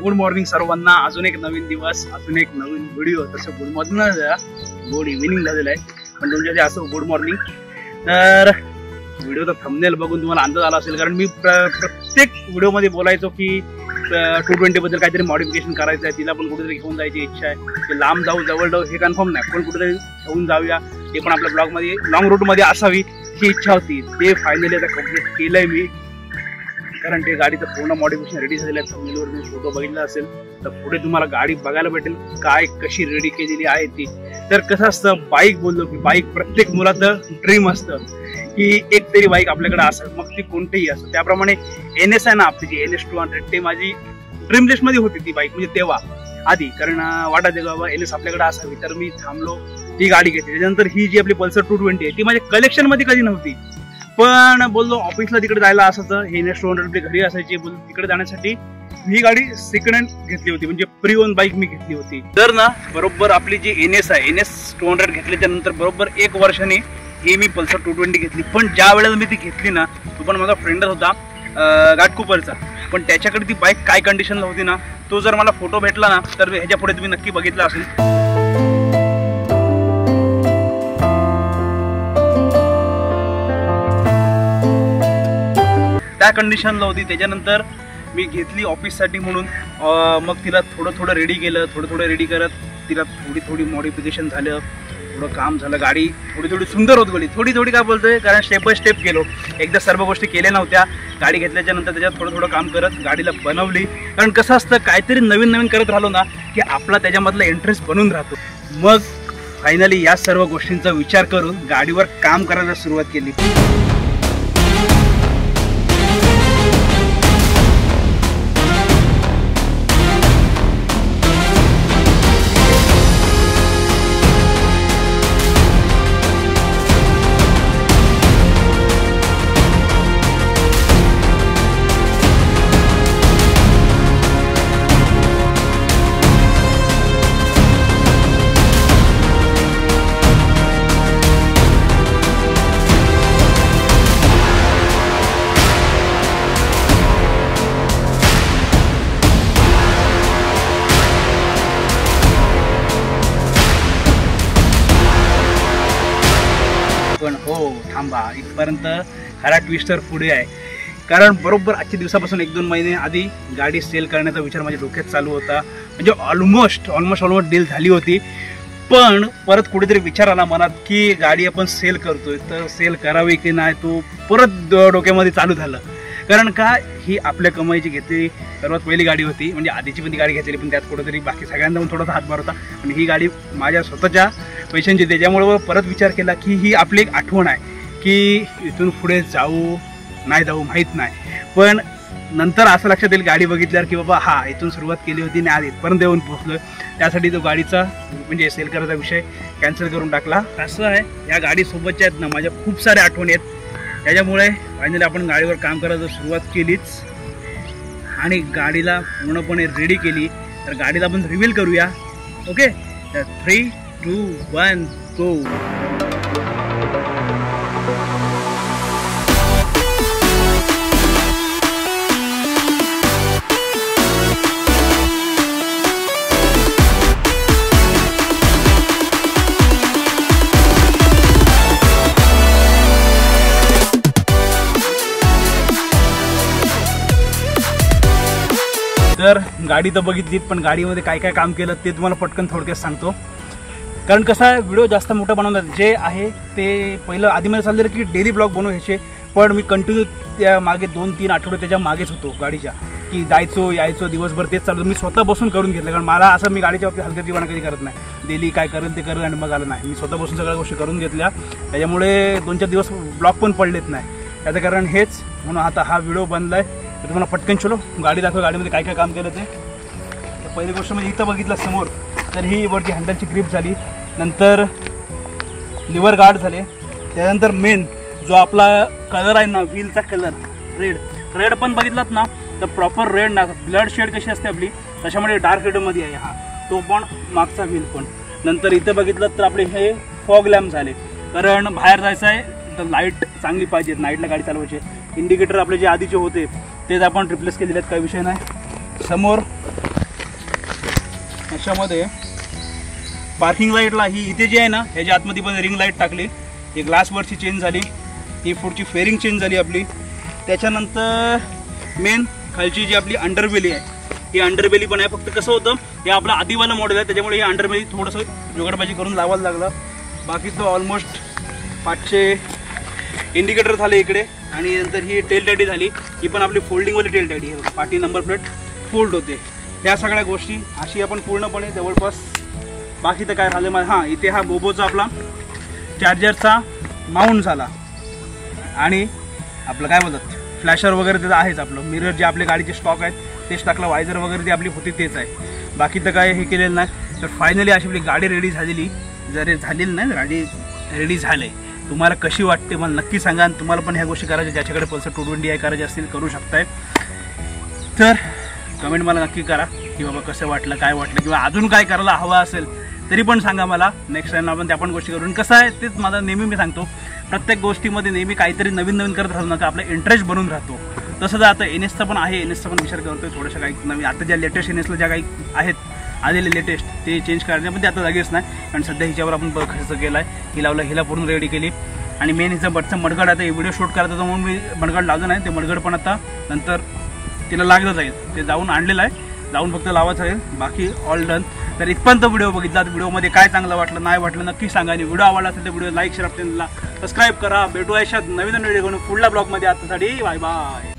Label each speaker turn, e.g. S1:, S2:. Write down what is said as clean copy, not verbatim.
S1: Good morning सर्वांना. अजून एक नवीन दिवस, अजून एक नवीन व्हिडिओ. तसं गुड मॉर्निंग गुड इव्हिनिंग झालेलं आहे, पण तुमच्यासाठी असं गुड मॉर्निंग. तर व्हिडिओचा थंबनेल बघून तुम्हाला अंदाज आला असेल, कारण मी प्रत्येक व्हिडिओमध्ये बोलायचो की 220 बद्दल काहीतरी मॉडिफिकेशन करायचं आहे, तिला पण कुठेतरी घेऊन जायची इच्छा आहे. ते लांब जाऊ जवळ जाऊ हे कन्फर्म नाही, पण कुठेतरी घेऊन जाऊया, ते पण आपल्या ब्लॉगमध्ये लॉंग रूटमध्ये असावी ही इच्छा होती. ते फायनली आता कम्प्लीट केलंय मी, कारण ते गाडीचं पूर्ण मॉडिफिकेशन रेडी झालेलं आहे. थंबनेलवर मी फोटो बघितला असेल तर पुढे तुम्हाला गाडी बघायला भेटेल काय कशी रेडी केलेली आहे ती. तर कसं असतं, बाईक बोललो की बाईक प्रत्येक मुलाचं ड्रीम असतं की एक तरी बाईक आपल्याकडे असेल, मग ती कोणतीही असो. त्याप्रमाणे NS आहे ना आपली जी NS 200, ते माझी ड्रीम लिस्ट मध्ये होती ती बाईक, म्हणजे तेव्हा आधी, कारण वाटायचं बाबा NS आपल्याकडे असावी. तर मी थांबलो, ती गाडी घेतली. त्याच्यानंतर ही जी आपली पल्सर 220 आहे ती माझ्या कलेक्शन मध्ये कधी नव्हती, पण बोललो ऑफिसला तिकडे जायला असायचं, हे NS 200 आपली घरी असायची, बोल तिकडे जाण्यासाठी ही गाडी सेकंड हँड घेतली होती, म्हणजे प्री ओन बाईक मी घेतली होती. तर ना बरोबर आपली जी NS आहे, NS 200 घेतल्याच्या नंतर बरोबर 1 वर्षाने ही मी पल्सर 220 घेतली. पण ज्या वेळेला मी ती घेतली ना, तो पण माझा फ्रेंडच होता घाटकोपरचा, पण त्याच्याकडे ती बाईक काय कंडिशनला होती ना, तो जर मला फोटो भेटला ना तर ह्याच्या पुढे तुम्ही नक्की बघितला असेल. त्या कंडिशनला होती. त्याच्यानंतर मी घेतली ऑफिससाठी म्हणून, मग तिला थोडं रेडी केलं, थोडं रेडी करत तिला थोडी मॉडिफिकेशन झालं, थोडं काम झालं, गाडी थोडी सुंदर होत गेली. थोडी काय बोलतोय, कारण स्टेप बाय स्टेप गेलो, एकदा सर्व गोष्टी केल्या नव्हत्या. गाडी घेतल्याच्या नंतर त्याच्यात थोडं काम करत गाडीला बनवली. कारण कसं असतं, काहीतरी नवीन करत राहिलो ना की आपला त्याच्यामधला इंटरेस्ट बनून राहतो. मग फायनली या सर्व गोष्टींचा विचार करून गाडीवर काम करायला सुरुवात केली. पण हो थांबा, इथपर्यंत खरा ट्विस्टर पुढे आहे. कारण बरोबर आजच्या दिवसापासून 1-2 महिने आधी गाडी सेल करण्याचा विचार माझ्या डोक्यात चालू होता. म्हणजे ऑलमोस्ट डील झाली होती, पण परत कुठेतरी विचार आला मनात की गाडी आपण सेल करतोय तर सेल करावी की नाही, तो परत डोक्यामध्ये चालू झालं. कारण का, ही आपल्या कमाईची घेतलेली सर्वात पहिली गाडी होती. म्हणजे आधीची पण ती गाडी घेतलेली, पण त्यात कुठेतरी बाकी सगळ्यांना पण थोडासा हातभार होता, आणि ही गाडी माझ्या स्वतःच्या पैशांची. त्याच्यामुळे परत विचार केला की ही आपली एक आठवण आहे की इथून पुढे जाऊ नाही जाऊ माहीत नाही. पण नंतर असं लक्षात येईल गाडी बघितल्यावर की बाबा हा इथून सुरुवात केली होती आणि आज इथपर्यंत येऊन पोहोचलो. त्यासाठी तो गाडीचा म्हणजे सेल करायचा विषय कॅन्सल करून टाकला. असं आहे, या गाडीसोबतच्या आहेत ना माझ्या खूप साऱ्या आठवणी आहेत. त्याच्यामुळे फायनली आपण गाडीवर काम करायला सुरुवात केलीच आणि गाडीला पूर्णपणे रेडी केली. तर गाडीला आपण रिव्हील करूया. ओके, तर 3, 2, 1 गो. तर गाडी तर बघितलीत, पण गाडीमध्ये काय काम केलं ते तुम्हाला पटकन थोडक्यात सांगतो. कारण कसं आहे, व्हिडिओ जास्त मोठा बनवतात जे आहे ते पहिलं आधीमध्ये चाललेलं की डेली ब्लॉग बनवायचे, पण मी कंटिन्यू त्या मागे 2-3 आठवडे त्याच्या मागेच होतो गाडीच्या, की जायचो यायचो दिवसभर तेच चालू. मी स्वतः बसून करून घेतलं, कारण मला असं मी गाडीच्या बाबतीत हलगर्जीपणा कधी करत नाही. डेली काय करेल ते करेल आणि मग आलं नाही. मी स्वतः बसून सगळ्या गोष्टी करून घेतल्या, त्याच्यामुळे 2-4 दिवस ब्लॉग पण पडलेत नाही. त्याचं कारण हेच, म्हणून आता हा व्हिडिओ बनलाय. तर तुम्हाला पटकन चलो गाडी दाखव, गाडीमध्ये काय काम केलं ते. तर पहिली गोष्ट म्हणजे इथं बघितलं समोर, तर ही वरची हँडलची ग्रिप झाली, नंतर लिव्हर गार्ड झाले, त्यानंतर मेन जो आपला कलर आहे ना व्हीलचा कलर रेड पण बघितलात ना तर प्रॉपर रेड ना, ब्लड शेड कशी असते आपली तशामध्ये डार्क रेडमध्ये आहे हा, तो पण मागचा व्हील पण. नंतर इथं बघितलं तर आपले हे फॉग लॅम्प झाले, कारण बाहेर जायचं आहे तर लाईट चांगली पाहिजे, नाईटला गाडी चालवायची. इंडिकेटर आपले जे आधीचे होते तेच आपण रिप्लेस केलेले आहेत, काही विषय नाही. समोर अशामध्ये पार्किंग लाईटला ही इथे जी आहे ना ह्याच्या आतमध्ये पण रिंग लाईट टाकली, ही ग्लासवरची चेंज झाली, ही पुढची फेरिंग चेंज झाली आपली. त्याच्यानंतर मेन खालची जी आपली अंडरबेली आहे ही अंडरबेली पण आहे. फक्त कसं होतं हे आपलं आधीवाला मॉडेल आहे त्याच्यामुळे ही अंडरबेली थोडंसं जुगाडबाजी करून लावायला लागलं. बाकी तो ऑलमोस्ट 500 इंडिकेटर झाले इकडे. आणि नंतर ही टेल टॅडी झाली, ही पण आपली फोल्डिंगवाली टेल टॅडी आहे, पाठी नंबर प्लेट फोल्ड होते. ह्या सगळ्या गोष्टी अशी आपण पूर्णपणे जवळपास. बाकी तर काय झालं मला, हां इथे हा बोबोचा आपला चार्जरचा माउंट झाला आणि आपलं काय बोलतात फ्लॅशर वगैरे त्याचं आहेच. आपलं मिरर जे आपल्या गाडीचे स्टॉक आहेत तेच टाकलं, वायझर वगैरे ती आपली होती तेच आहे. बाकी तर काय हे केलेलं नाही. तर फायनली अशी आपली गाडी रेडी झालेली. जरी झालेली नाही, गाडी रेडी झाली. तुम्हाला कशी वाटते मला नक्की सांगा. आणि तुम्हाला पण ह्या गोष्टी करायच्या, ज्याच्याकडे पल्सर 220i करायचे असतील करू शकताय. तर कमेंट मला नक्की करा की बाबा कसं वाटलं, काय वाटलं, किंवा अजून काय करायला हवं असेल तरी पण सांगा मला. नेक्स्ट टाइम आपण त्या पण गोष्टी करून. कसं आहे तेच माझा नेहमी मी सांगतो, प्रत्येक गोष्टीमध्ये नेहमी काहीतरी नवीन नवीन करत राहू नका, आपला इंटरेस्ट बनून राहतो. तसं तर आता NSचा पण आहे, NSचा पण विचार करतोय थोडंसं काही नवीन. आता ज्या लेटेस्ट NSला ज्या काही आहेत आलेले लेटेस्ट ते चेंज करणे, पण ते आता जागेच नाही. कारण सध्या हिच्यावर आपण खर्च केला आहे, ही लावला, हिला पूर्ण रेडी केली. आणि मेन हिचं बटचं मडगाड आता व्हिडिओ शूट करत होता म्हणून मी मडगाड लावलं नाही. ते मडगाड पण आता नंतर तिला लागलं जाईल, ते जाऊन आणलेलं आहे, जाऊन फक्त लावायचं आहे. बाकी ऑल डन. तर इथपर्यंत व्हिडिओ बघितला, व्हिडिओमध्ये काय चांगलं वाटलं नाही वाटलं नक्की सांगा. आणि व्हिडिओ आवडला असेल तर व्हिडिओ लाईक शेअर, चॅनलला सबस्क्राईब करा. भेटू अशा नवीन व्हिडिओ घेऊन पुढल्या ब्लॉगमध्ये. आतासाठी बाय बाय.